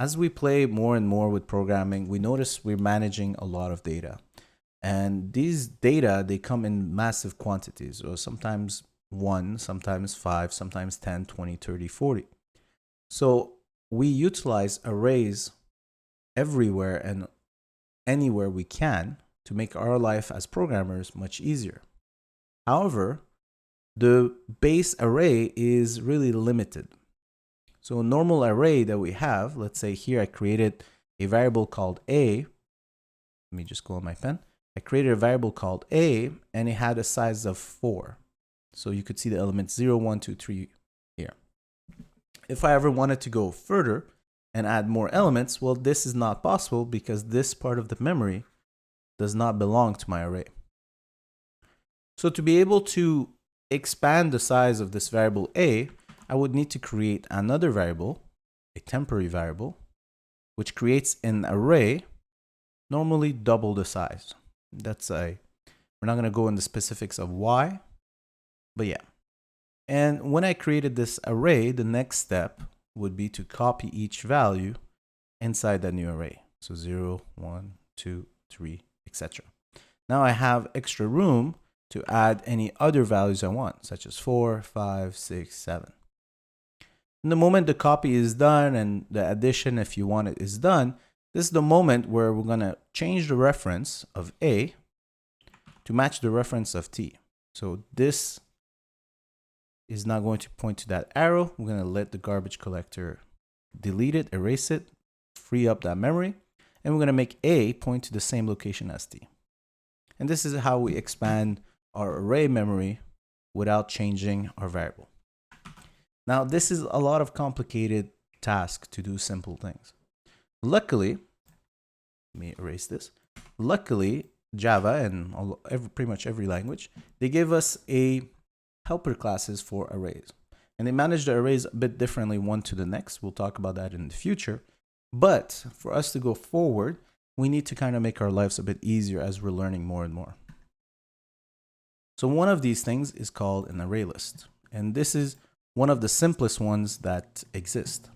as we play more and more with programming, we notice we're managing a lot of data. And these data, they come in massive quantities, or sometimes 1, sometimes 5, sometimes 10, 20, 30, 40. So we utilize arrays everywhere and anywhere we can to make our life as programmers much easier. However, the base array is really limited. So a normal array that we have, let's say here I created a variable called a. Let me just go on my pen. I created a variable called a, and it had a size of 4. So you could see the elements 0, 1, 2, 3 here. If I ever wanted to go further and add more elements, well, this is not possible because this part of the memory does not belong to my array. So to be able to expand the size of this variable a, I would need to create another variable, a temporary variable, which creates an array, normally double the size. We're not going to go into the specifics of why, but yeah. And when I created this array, the next step would be to copy each value inside that new array. So 0, 1, 2, 3, etc. Now I have extra room to add any other values I want, such as 4, 5, 6, 7. And the moment the copy is done and the addition, if you want it, is done, this is the moment where we're going to change the reference of A to match the reference of T. So this is not going to point to that arrow. We're going to let the garbage collector delete it, erase it, free up that memory, and we're going to make A point to the same location as T. And this is how we expand our array memory without changing our variable. Now, this is a lot of complicated tasks to do simple things. Luckily, let me erase this. Luckily, Java and pretty much every language, they give us a helper classes for arrays. And they manage the arrays a bit differently one to the next. We'll talk about that in the future. But for us to go forward, we need to kind of make our lives a bit easier as we're learning more and more. So one of these things is called an array list. And this is one of the simplest ones that exist.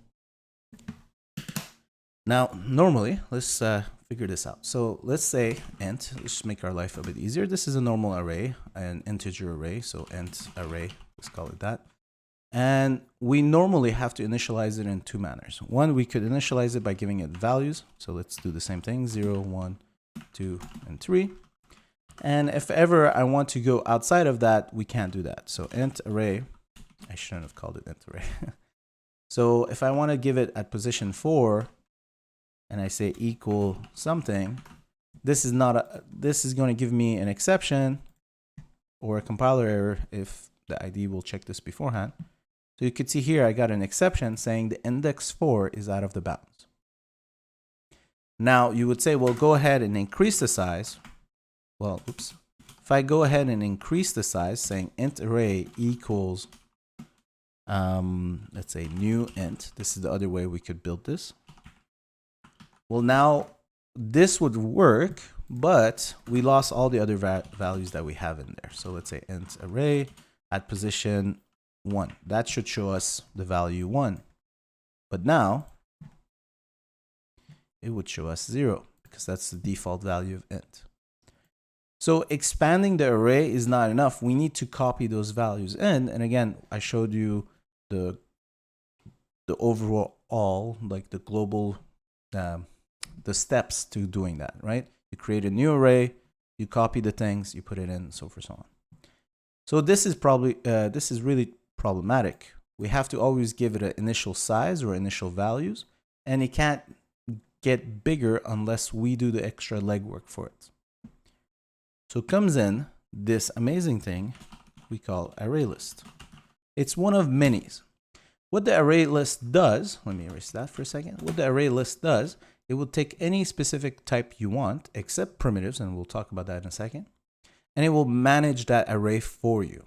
Now, normally, let's figure this out. So let's say int, let's make our life a bit easier. This is a normal array, an integer array. So int array, let's call it that. And we normally have to initialize it in two manners. One, we could initialize it by giving it values. So let's do the same thing, 0, 1, 2, and 3. And if ever I want to go outside of that, we can't do that. So int array, I shouldn't have called it int array. So if I want to give it at position 4, and I say equal something, this is going to give me an exception or a compiler error if the ID will check this beforehand. So you can see here I got an exception saying the index 4 is out of the bounds. Now you would say, well, go ahead and increase the size. Well, oops. If I go ahead and increase the size, saying int array equals, let's say new int. This is the other way we could build this. Well, now this would work, but we lost all the other values that we have in there. So let's say int array at position 1. That should show us the value 1. But now it would show us 0 because that's the default value of int. So expanding the array is not enough. We need to copy those values in. And again, I showed you the overall, like the global, the steps to doing that, right? You create a new array, you copy the things, you put it in, so forth, so on. So this is really problematic. We have to always give it an initial size or initial values, and it can't get bigger unless we do the extra legwork for it. So comes in this amazing thing we call ArrayList. It's one of minis. What the ArrayList does, let me erase that for a second. What the ArrayList does, it will take any specific type you want, except primitives, and we'll talk about that in a second, and it will manage that array for you.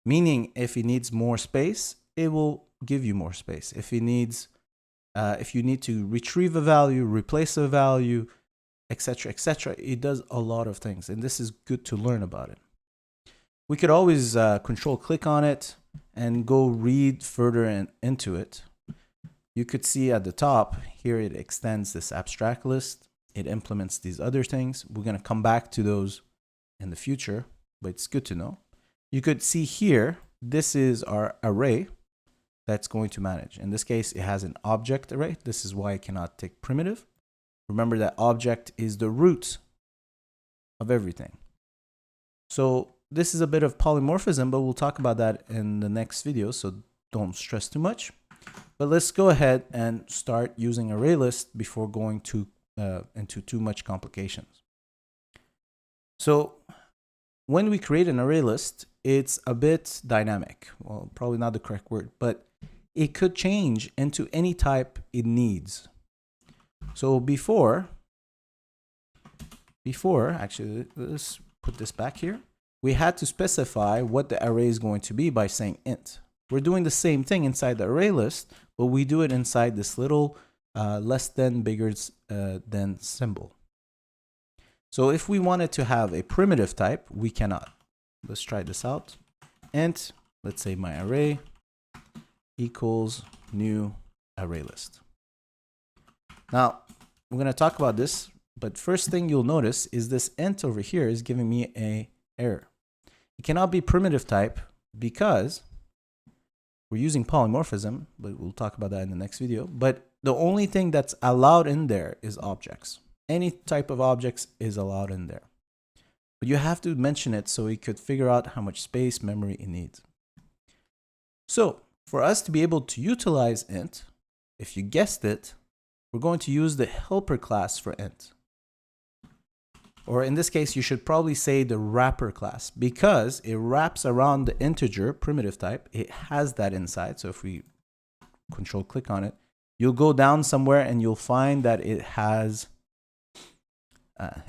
Meaning, if it needs more space, it will give you more space. If it needs, if you need to retrieve a value, replace a value, etc., etc., it does a lot of things, and this is good to learn about it. We could always control click on it and go read further into it. you could see at the top here, it extends this abstract list. It implements these other things. We're going to come back to those in the future, but it's good to know. You could see here, this is our array that's going to manage. In this case, it has an object array. This is why it cannot take primitive. Remember that object is the root of everything. So this is a bit of polymorphism, but we'll talk about that in the next video, so don't stress too much. But let's go ahead and start using ArrayList before going into too much complications. So when we create an ArrayList, it's a bit dynamic. Well, probably not the correct word, but it could change into any type it needs. So before, actually, let's put this back here. We had to specify what the array is going to be by saying int. We're doing the same thing inside the array list, but we do it inside this little less than, bigger than symbol. So if we wanted to have a primitive type, we cannot. Let's try this out. Int, let's say my array equals new array list. Now, we're going to talk about this, but first thing you'll notice is this int over here is giving me an error. It cannot be primitive type because we're using polymorphism, but we'll talk about that in the next video. But the only thing that's allowed in there is objects. Any type of objects is allowed in there. But you have to mention it so it could figure out how much space memory it needs. So for us to be able to utilize int, if you guessed it, we're going to use the helper class for int. Or in this case, you should probably say the wrapper class because it wraps around the integer primitive type. It has that inside. So if we control click on it, you'll go down somewhere and you'll find that it has,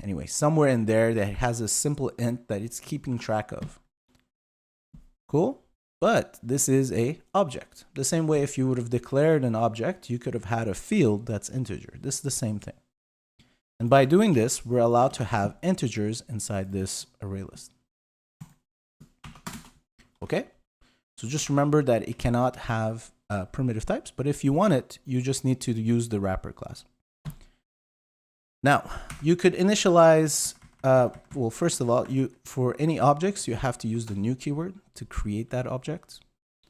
anyway, somewhere in there that has a simple int that it's keeping track of. Cool? But this is a object. The same way if you would have declared an object, you could have had a field that's integer. This is the same thing. And by doing this, we're allowed to have integers inside this array list. Okay? So just remember that it cannot have primitive types, but if you want it, you just need to use the wrapper class. Now, you could initialize, well, first of all, for any objects, you have to use the new keyword to create that object.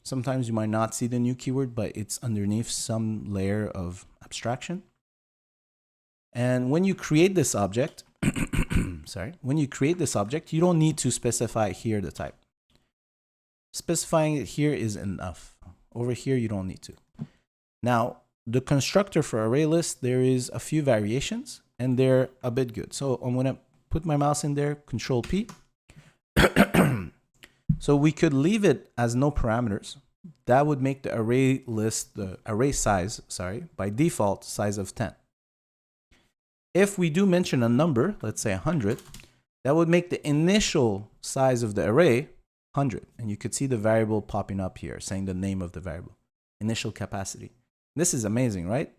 Sometimes you might not see the new keyword, but it's underneath some layer of abstraction. And when you create this object, when you create this object, you don't need to specify here the type. Specifying it here is enough. Over here, you don't need to. Now, the constructor for ArrayList, there is a few variations, and they're a bit good. So I'm going to put my mouse in there, Control P. So we could leave it as no parameters. That would make the array list, the array size, by default size of 10. If we do mention a number, let's say 100, that would make the initial size of the array 100. And you could see the variable popping up here, saying the name of the variable, initial capacity. This is amazing, right?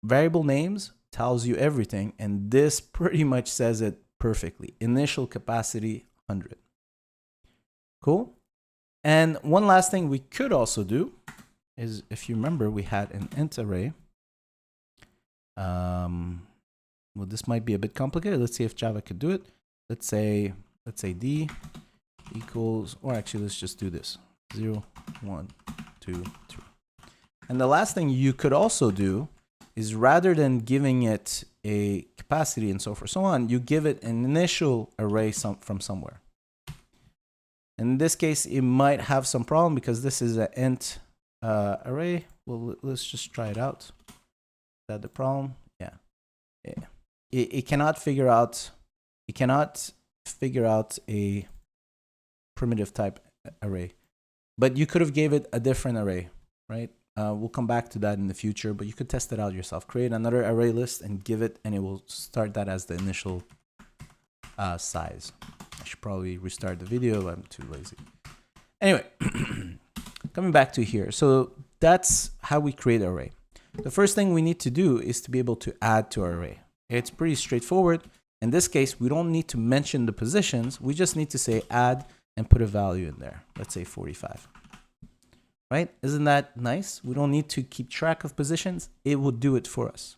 Variable names tells you everything, and this pretty much says it perfectly. Initial capacity 100. Cool? And one last thing we could also do is, if you remember, we had an int array. Well, this might be a bit complicated. Let's see if Java could do it. Let's say D equals, or actually, let's just do this. 0, 1, 2, 3. And the last thing you could also do is, rather than giving it a capacity and so forth, so on, you give it an initial array from somewhere. In this case, it might have some problem because this is an int array. Well, let's just try it out. Is that the problem? Yeah. It cannot figure out. It cannot figure out a primitive type array, but you could have gave it a different array, right? We'll come back to that in the future, but you could test it out yourself. Create another array list and give it, and it will start that as the initial size. I should probably restart the video. I'm too lazy. Anyway, coming back to here. So that's how we create an array. The first thing we need to do is to be able to add to our array. It's pretty straightforward. In this case, we don't need to mention the positions. We just need to say add and put a value in there. Let's say 45. right? Isn't that nice? We don't need to keep track of positions. It will do it for us.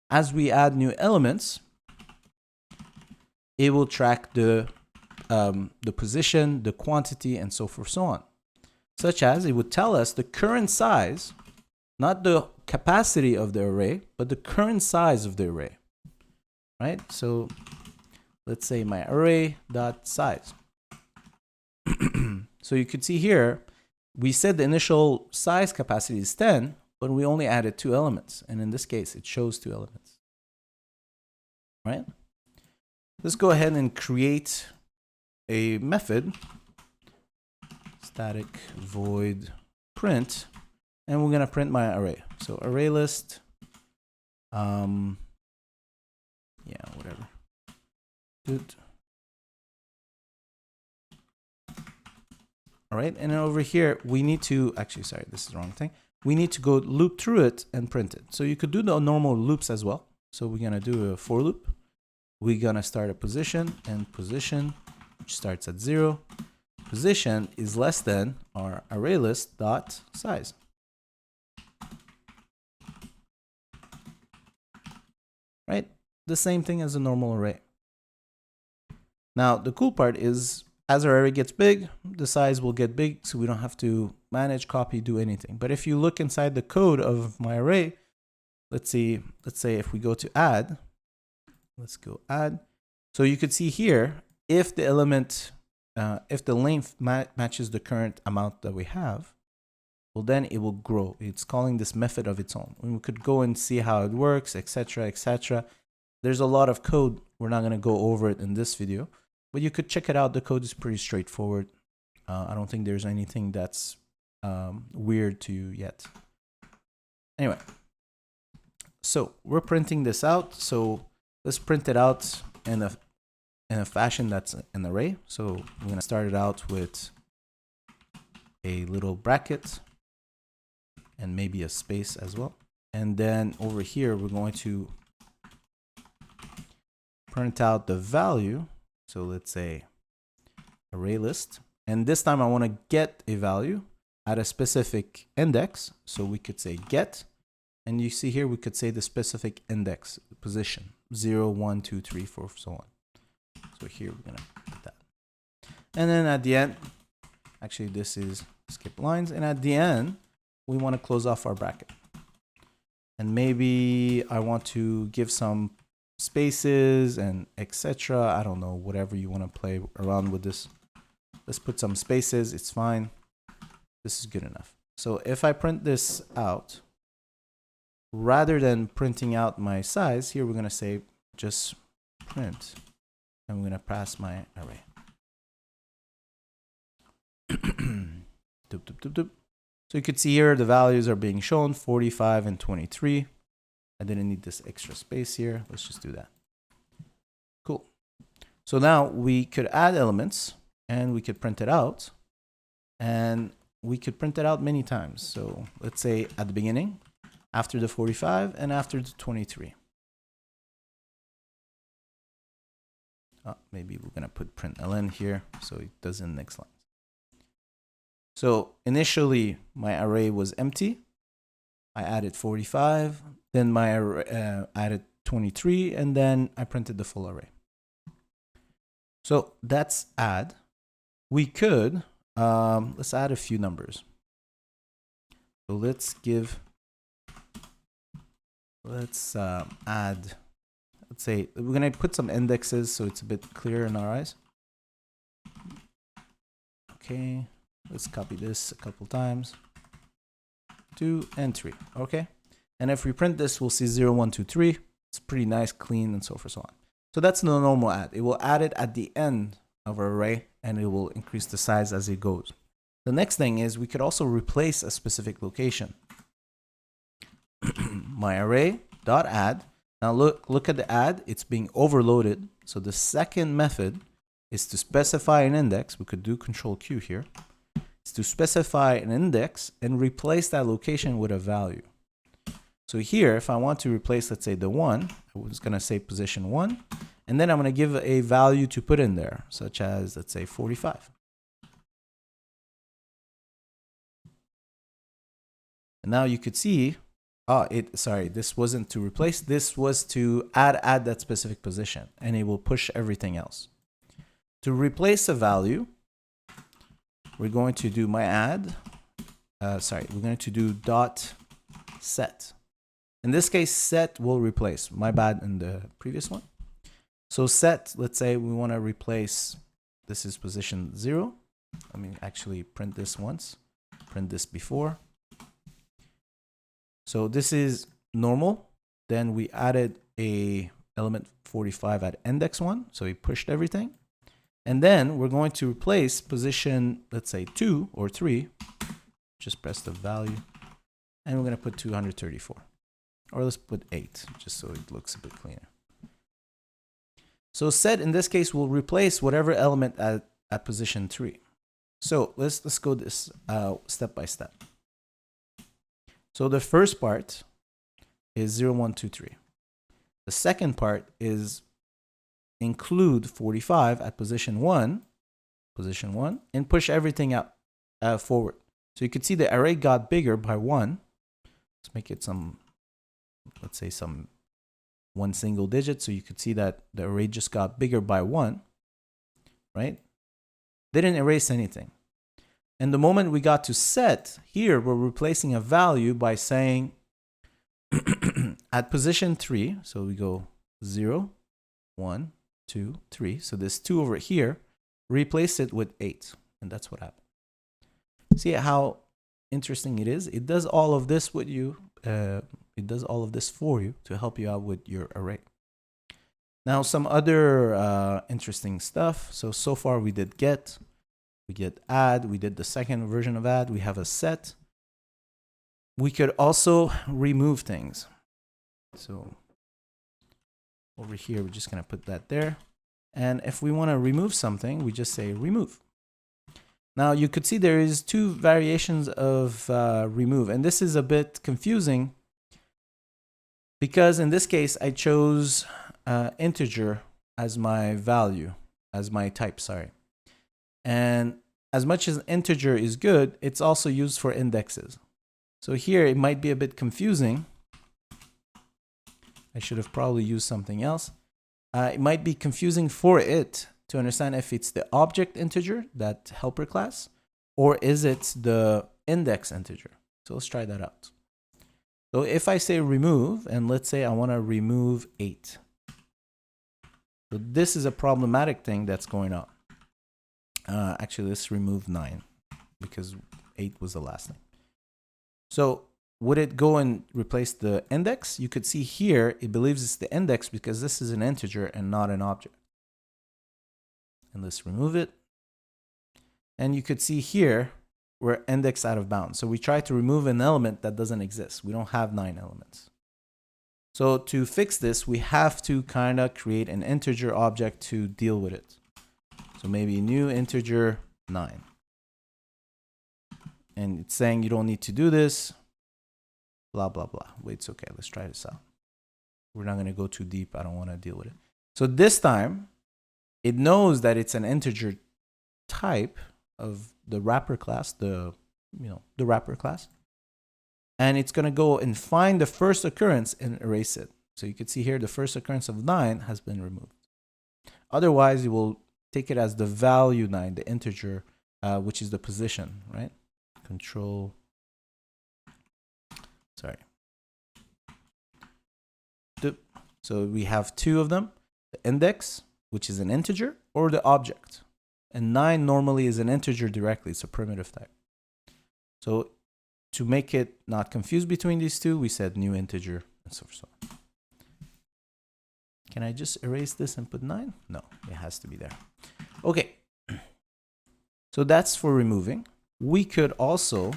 As we add new elements, it will track the position, the quantity, and so forth, so on. Such as it would tell us the current size, not the capacity of the array, but the current size of the array, right? So let's say my array.size. So you could see here, we said the initial size capacity is 10, but we only added 2 elements. And in this case, it shows 2 elements, right? Let's go ahead and create a method, static void print, and we're going to print my array. So ArrayList, yeah, whatever. Good. All right, and then over here, we need to, actually, sorry, this is the wrong thing. We need to go loop through it and print it. So you could do the normal loops as well. So we're going to do a for loop. We're going to start a position, and position, which starts at 0. Position is less than our ArrayList dot size. Right? The same thing as a normal array. Now, the cool part is, as our array gets big, the size will get big, so we don't have to manage, copy, do anything. But if you look inside the code of my array, let's say if we go to add, let's go add. So you could see here, if the element, if the length matches the current amount that we have, well, then it will grow. It's calling this method of its own. And we could go and see how it works, etc., etc. There's a lot of code. We're not going to go over it in this video, but you could check it out. The code is pretty straightforward. I don't think there's anything that's weird to you yet. Anyway, so we're printing this out. So let's print it out in a fashion that's an array. So we're going to start it out with a little bracket and maybe a space as well. And then over here, we're going to print out the value. So let's say array list. And this time I want to get a value at a specific index. So we could say get. And you see here, we could say the specific index position 0, 1, 2, 3, 4, so on. So here we're going to put that. And then at the end, actually this is skip lines. And at the end, we want to close off our bracket. And maybe I want to give some spaces and etc. I don't know, whatever you want to play around with this. Let's put some spaces. It's fine. This is good enough. So if I print this out, rather than printing out my size, here we're going to say just print. And we're going to pass my array. Doop, doop, doop, doop. So you could see here the values are being shown, 45 and 23. I didn't need this extra space here. Let's just do that. Cool. So now we could add elements and we could print it out. And we could print it out many times. So let's say at the beginning, after the 45, and after the 23. Maybe we're going to put println here so it does in the next line. So initially, my array was empty. I added 45. Then my array, added 23. And then I printed the full array. So that's add. We could, let's add a few numbers. So let's add, let's say, we're going to put some indexes so it's a bit clearer in our eyes. Okay. Let's copy this a couple times. 2 and 3. Okay. And if we print this, we'll see 0, 1, 2, 3. It's pretty nice, clean, and so forth, so on. So that's the normal add. It will add it at the end of our array, and it will increase the size as it goes. The next thing is we could also replace a specific location. My array.add. Now look at the add. It's being overloaded. So the second method is to specify an index. We could do Control Q here. To specify an index and replace that location with a value. So here, if I want to replace, let's say the 1, I was going to say position 1, and then I'm going to give a value to put in there, such as, let's say 45. And now you could see, this wasn't to replace, this was to add that specific position, and it will push everything else. To replace a value, we're going to do we're going to do dot set. In this case, set will replace. My bad in the previous one. So set, let's say we want to replace, this is position 0. Let me actually print this once, print this before. So this is normal. Then we added a element 45 at index 1. So we pushed everything. And then we're going to replace position, let's say 2 or 3. Just press the value. And we're going to put 234. Or let's put 8, just so it looks a bit cleaner. So set in this case will replace whatever element at position 3. So let's go this step by step. So the first part is 0, 1, 2, 3. The second part is include 45 at position 1, and push everything up forward. So you can see the array got bigger by 1. Let's make it let's say one single digit. So you could see that the array just got bigger by 1, right? Didn't erase anything. And the moment we got to set, here we're replacing a value by saying at position 3, so we go 0, 1, 2, 3. So this 2 over here, replace it with 8. And that's what happened. See how interesting it is? It does all of this with you. It does all of this for you to help you out with your array. Now, some other interesting stuff. So far we did get, we did add, we did the second version of add, we have a set. We could also remove things. So over here, we're just going to put that there. And if we want to remove something, we just say remove. Now you could see there is 2 variations of remove, and this is a bit confusing because in this case, I chose integer as my value, as my type, sorry. And as much as integer is good, it's also used for indexes. So here it might be a bit confusing. I should have probably used something else. It might be confusing for it to understand if it's the object integer, that helper class, or is it the index integer. So let's try that out. So if I say remove, and let's say I want to remove 8. So this is a problematic thing that's going on. Actually, let's remove 9 because 8 was the last thing. So would it go and replace the index? You could see here, it believes it's the index because this is an integer and not an object. And let's remove it. And you could see here, we're indexed out of bounds. So we try to remove an element that doesn't exist. We don't have 9 elements. So to fix this, we have to kind of create an integer object to deal with it. So maybe new integer 9. And it's saying you don't need to do this. Blah, blah, blah. Wait, it's okay. Let's try this out. We're not going to go too deep. I don't want to deal with it. So this time, it knows that it's an integer type of the wrapper class, the wrapper class. And it's going to go and find the first occurrence and erase it. So you can see here, the first occurrence of 9 has been removed. Otherwise, you will take it as the value 9, the integer, which is the position, right? Control. Sorry. So we have 2 of them, the index, which is an integer, or the object. And 9 normally is an integer directly. It's a primitive type. So to make it not confused between these two, we said new integer and so on. Can I just erase this and put 9? No, it has to be there. Okay. So that's for removing. We could also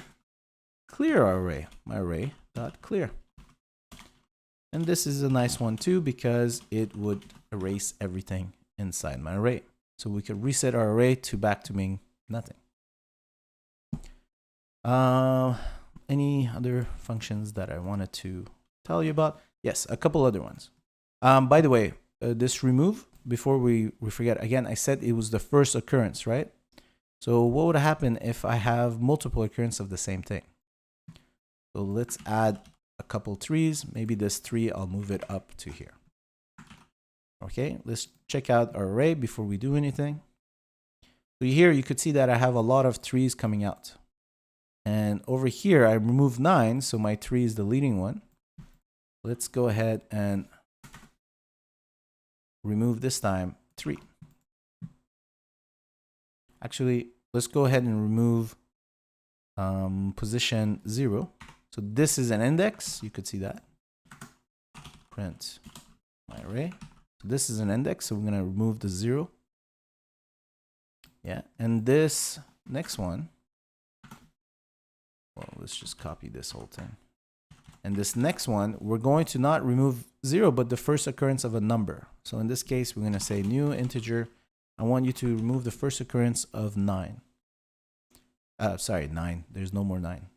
clear our array. My array.clear. And this is a nice one too because it would erase everything inside my array. So we could reset our array back to being nothing. Any other functions that I wanted to tell you about? Yes, a couple other ones. By the way, this remove, before we forget, again, I said it was the first occurrence, right? So what would happen if I have multiple occurrences of the same thing? So let's add a couple trees. Maybe this tree, I'll move it up to here. Okay, let's check out our array before we do anything. So here you could see that I have a lot of trees coming out. And over here, I removed 9, so my tree is the leading one. Let's go ahead and remove this time 3. Actually, let's go ahead and remove position 0. So this is an index. You could see that. Print my array. So this is an index, so we're going to remove the 0. Yeah, and this next one, well, let's just copy this whole thing. And this next one, we're going to not remove 0, but the first occurrence of a number. So in this case, we're going to say new integer. I want you to remove the first occurrence of 9. Sorry, 9. There's no more 9.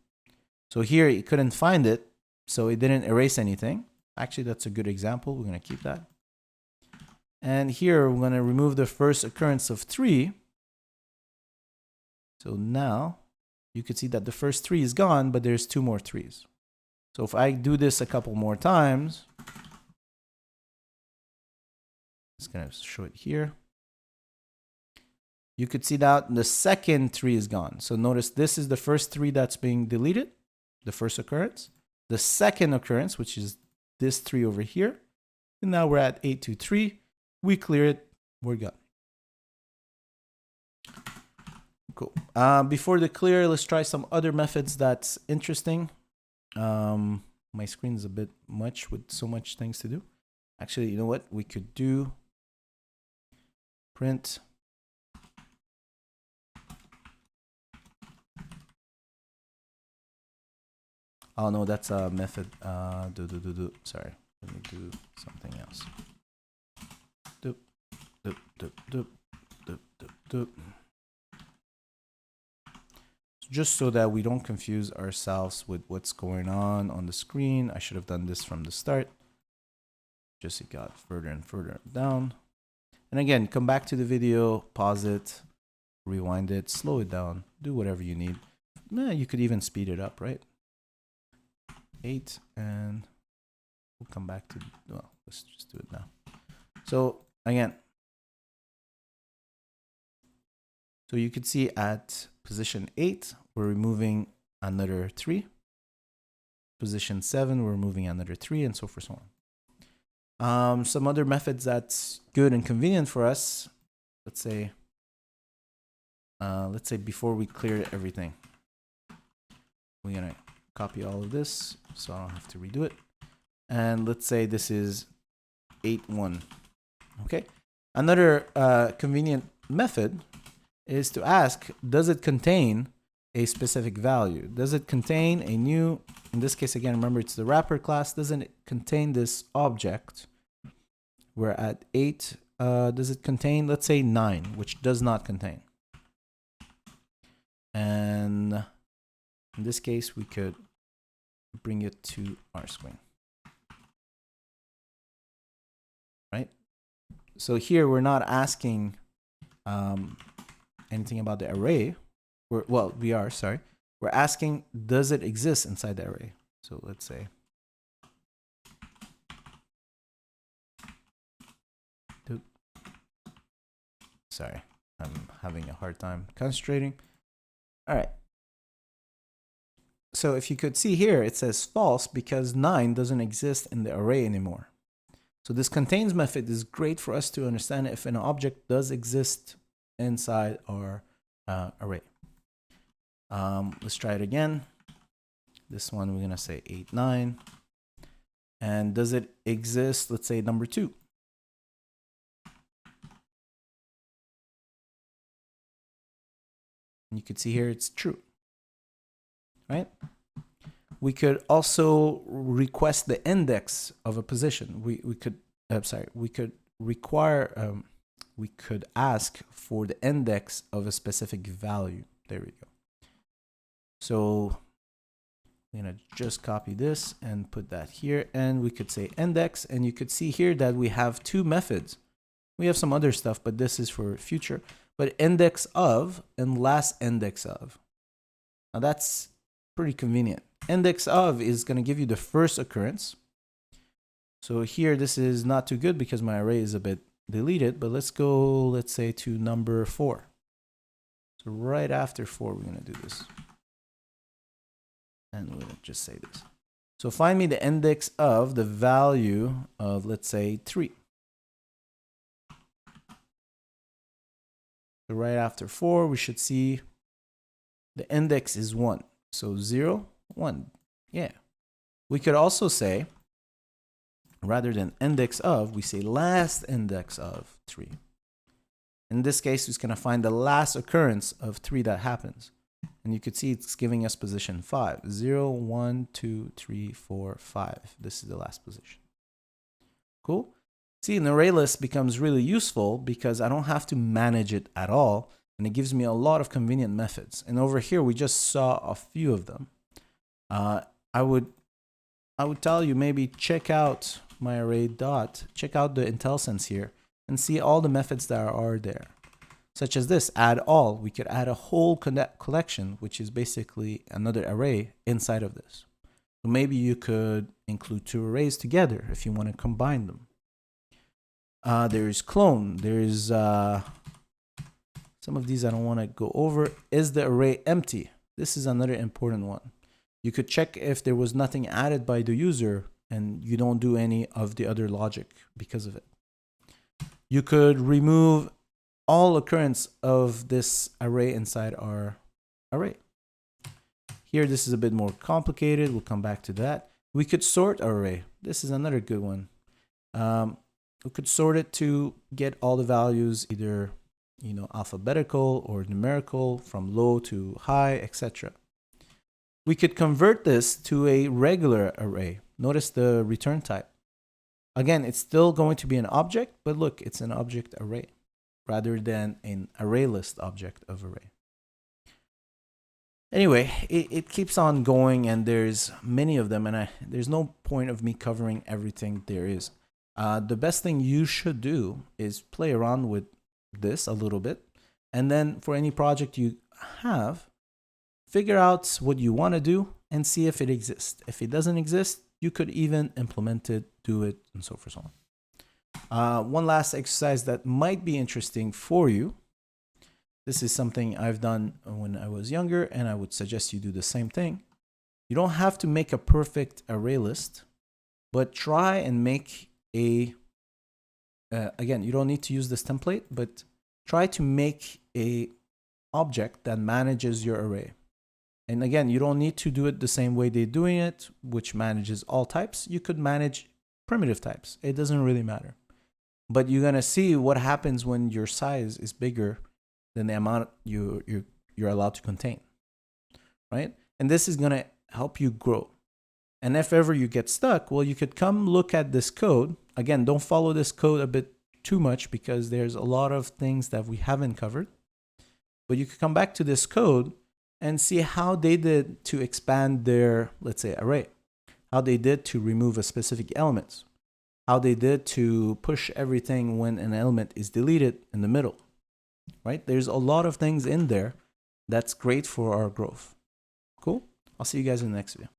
So here, it couldn't find it, so it didn't erase anything. Actually, that's a good example. We're going to keep that. And here, we're going to remove the first occurrence of 3. So now, you could see that the first 3 is gone, but there's 2 more 3s. So if I do this a couple more times, it's going to show it here. You could see that the second 3 is gone. So notice this is the first 3 that's being deleted, the first occurrence. The second occurrence, which is this 3 over here. And now we're at 823. We clear it. We're good. Cool. Before the clear, let's try some other methods that's interesting. My screen is a bit much with so much things to do. Actually, you know what? We could do print oh no, that's a method. Sorry, let me do something else. Just so that we don't confuse ourselves with what's going on the screen, I should have done this from the start. Just it got further and further down. And again, come back to the video, pause it, rewind it, slow it down, do whatever you need. You could even speed it up, right? 8, and we'll come back to, well, let's just do it now. So again, so you could see at position 8, we're removing another 3. Position 7, we're removing another 3, and so forth, so on. Some other methods that's good and convenient for us. Let's say before we clear everything, we're gonna copy all of this so I don't have to redo it. And let's say this is 8.1. Okay. Another convenient method is to ask, does it contain a specific value? Does it contain a new, in this case, again, remember it's the wrapper class, doesn't it contain this object? We're at 8. Does it contain, let's say 9, which does not contain. And in this case, we could bring it to our screen. Right? So here we're not asking anything about the array. We are, sorry. We're asking, does it exist inside the array? So let's say, sorry, I'm having a hard time concentrating. All right. So if you could see here, it says false because 9 doesn't exist in the array anymore. So this contains method is great for us to understand if an object does exist inside our array. Let's try it again. This one, we're going to say 8, 9. And does it exist, let's say number 2? And you can see here it's true, right? We could also request the index of a position. We could ask for the index of a specific value. There we go. So I'm gonna just copy this and put that here, and we could say index, and you could see here that we have 2 methods. We have some other stuff, but this is for future. But index of and last index of. Now that's pretty convenient. Index of is going to give you the first occurrence. So here, this is not too good because my array is a bit deleted, but let's go, let's say, to number 4. So right after 4, we're going to do this. And we're going to just say this. So find me the index of the value of, let's say, 3. So right after 4, we should see the index is 1. So 0, 1. Yeah. We could also say, rather than index of, we say last index of 3. In this case, it's going to find the last occurrence of 3 that happens. And you could see it's giving us position 5. 0, 1, 2, 3, 4, 5. This is the last position. Cool? See, an array list becomes really useful because I don't have to manage it at all. And it gives me a lot of convenient methods. And over here, we just saw a few of them. I would tell you maybe check out my array dot, check out the IntelliSense here and see all the methods that are there. Such as this, add all. We could add a whole collection, which is basically another array inside of this. So maybe you could include 2 arrays together if you want to combine them. There's clone. There's some of these I don't want to go over. Is the array empty? This is another important one. You could check if there was nothing added by the user and you don't do any of the other logic because of it. You could remove all occurrence of this array inside our array. Here, this is a bit more complicated. We'll come back to that. We could sort our array. This is another good one. We could sort it to get all the values, either alphabetical or numerical, from low to high, etc. We could convert this to a regular array. Notice the return type. Again, it's still going to be an object, but look, it's an object array rather than an array list object of array. Anyway, it keeps on going, and there's many of them, and there's no point of me covering everything there is. The best thing you should do is play around with this a little bit, and then for any project you have, figure out what you want to do and see if it exists. If it doesn't exist, you could even implement it, do it, and so forth, so on. One last exercise that might be interesting for you. This is something I've done when I was younger, and I would suggest you do the same thing. You don't have to make a perfect array list, but try and make a, again, you don't need to use this template, but try to make a object that manages your array. And again, you don't need to do it the same way they're doing it, which manages all types. You could manage primitive types. It doesn't really matter. But you're going to see what happens when your size is bigger than the amount you're allowed to contain, right? And this is going to help you grow. And if ever you get stuck, well, you could come look at this code. Again, don't follow this code a bit too much because there's a lot of things that we haven't covered. But you could come back to this code and see how they did to expand their, let's say, array, how they did to remove a specific element, how they did to push everything when an element is deleted in the middle, right? There's a lot of things in there that's great for our growth. Cool? I'll see you guys in the next video.